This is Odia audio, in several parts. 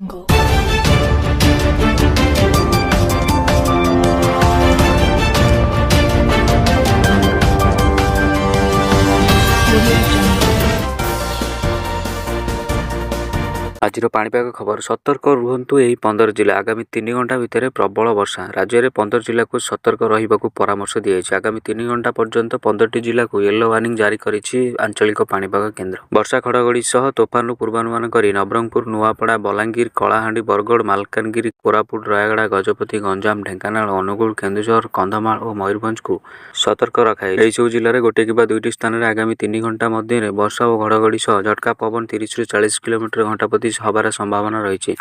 Go. ଆଜିର ପାଣିପାଗ ଖବର। ସତର୍କ ରୁହନ୍ତୁ ଏହି 15 ଜିଲ୍ଲା। ଆଗାମୀ 3 ଘଣ୍ଟା ଭିତରେ ପ୍ରବଳ ବର୍ଷା। ରାଜ୍ୟରେ 15 ଜିଲ୍ଲାକୁ ସତର୍କ ରହିବାକୁ ପରାମର୍ଶ ଦିଆଯାଇଛି। ଆଗାମୀ 3 ଘଣ୍ଟା ପର୍ଯ୍ୟନ୍ତ 15ଟି ଜିଲ୍ଲାକୁ ୟେଲୋ ୱାର୍ଣ୍ଣିଂ ଜାରି କରିଛି ଆଞ୍ଚଳିକ ପାଣିପାଗ କେନ୍ଦ୍ର। ବର୍ଷା ଘଡ଼ଘଡ଼ି ସହ ତୋଫାନରୁ ପୂର୍ବାନୁମାନ କରି ନବରଙ୍ଗପୁର, ନୂଆପଡ଼ା, ବଲାଙ୍ଗୀର, କଳାହାଣ୍ଡି, ବରଗଡ଼, ମାଲକାନଗିରି, କୋରାପୁଟ, ରାୟଗଡ଼ା, ଗଜପତି, ଗଞ୍ଜାମ, ଢେଙ୍କାନାଳ, ଅନୁଗୁଳ, କେନ୍ଦୁଝର, କନ୍ଧମାଳ ଓ ମୟୂରଭଞ୍ଜକୁ ସତର୍କ ରଖାଯାଇଛି। ଏହିସବୁ ଜିଲ୍ଲାରେ ଗୋଟିଏ କିମ୍ବା ଦୁଇଟି ସ୍ଥାନରେ ଆଗାମୀ 3 ଘଣ୍ଟା ମଧ୍ୟରେ ବର୍ଷା ଓ ଘଡ଼ଘଡ଼ି ସହ ଝଟକା ପବନ 30ରୁ 40 କିଲୋମିଟର ଘଣ୍ଟା ପ୍ରତି ହେବାର ସମ୍ଭାବନା ରହିଛି।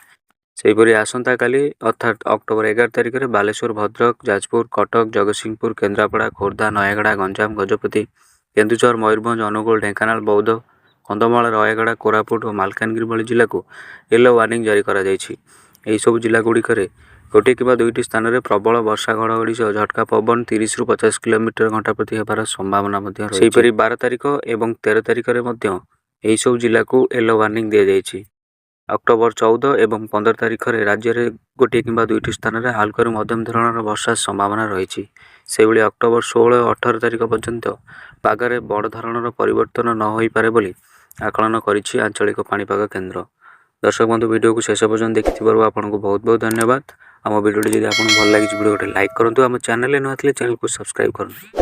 ସେହିପରି ଆସନ୍ତାକାଲି ଅର୍ଥାତ୍ ଅକ୍ଟୋବର 11 ତାରିଖରେ ବାଲେଶ୍ୱର, ଭଦ୍ରକ, ଯାଜପୁର, କଟକ, ଜଗତସିଂହପୁର, କେନ୍ଦ୍ରାପଡ଼ା, ଖୋର୍ଦ୍ଧା, ନୟାଗଡ଼ା, ଗଞ୍ଜାମ, ଗଜପତି, କେନ୍ଦୁଝର, ମୟୂରଭଞ୍ଜ, ଅନୁଗୁଳ, ଢେଙ୍କାନାଳ, ବୌଦ୍ଧ, କନ୍ଧମାଳ, ରାୟଗଡ଼ା, କୋରାପୁଟ ଓ ମାଲକାନଗିରି ଭଳି ଜିଲ୍ଲାକୁ ୟେଲୋ ୱାର୍ଣ୍ଣିଂ ଜାରି କରାଯାଇଛି। ଏହିସବୁ ଜିଲ୍ଲାଗୁଡ଼ିକରେ ଗୋଟିଏ କିମ୍ବା ଦୁଇଟି ସ୍ଥାନରେ ପ୍ରବଳ ବର୍ଷା ଘଡ଼ଘଡ଼ି ସହ ଝଟକା ପବନ 30ରୁ 50 କିଲୋମିଟର ଘଣ୍ଟା ପ୍ରତି ହେବାର ସମ୍ଭାବନା ମଧ୍ୟ ରହିଛି। ସେହିପରି 12 ତାରିଖ ଏବଂ 13 ତାରିଖରେ ମଧ୍ୟ ଏହିସବୁ ଜିଲ୍ଲାକୁ ୟେଲୋ ୱାର୍ଣ୍ଣିଂ ଦିଆଯାଇଛି। ଅକ୍ଟୋବର 14 ଏବଂ 15 ତାରିଖରେ ରାଜ୍ୟରେ ଗୋଟିଏ କିମ୍ବା ଦୁଇଟି ସ୍ଥାନରେ ହାଲକାରୁ ମଧ୍ୟମ ଧରଣର ବର୍ଷା ସମ୍ଭାବନା ରହିଛି। ସେହିଭଳି ଅକ୍ଟୋବର 16 ଓ 18 ତାରିଖ ପର୍ଯ୍ୟନ୍ତ ପାଗରେ ବଡ଼ ଧରଣର ପରିବର୍ତ୍ତନ ନ ହୋଇପାରେ ବୋଲି ଆକଳନ କରିଛି ଆଞ୍ଚଳିକ ପାଣିପାଗ କେନ୍ଦ୍ର। ଦର୍ଶକ ବନ୍ଧୁ, ଭିଡ଼ିଓକୁ ଶେଷ ପର୍ଯ୍ୟନ୍ତ ଦେଖିଥିବାରୁ ଆପଣଙ୍କୁ ବହୁତ ବହୁତ ଧନ୍ୟବାଦ। ଆମ ଭିଡ଼ିଓଟି ଯଦି ଆପଣଙ୍କୁ ଭଲ ଲାଗିଛି, ଭିଡ଼ିଓ ଗୋଟେ ଲାଇକ୍ କରନ୍ତୁ। ଆମ ଚ୍ୟାନେଲରେ ନୂଆ ଥିଲେ ଚ୍ୟାନେଲକୁ ସବସ୍କ୍ରାଇବ୍ କରନ୍ତୁ।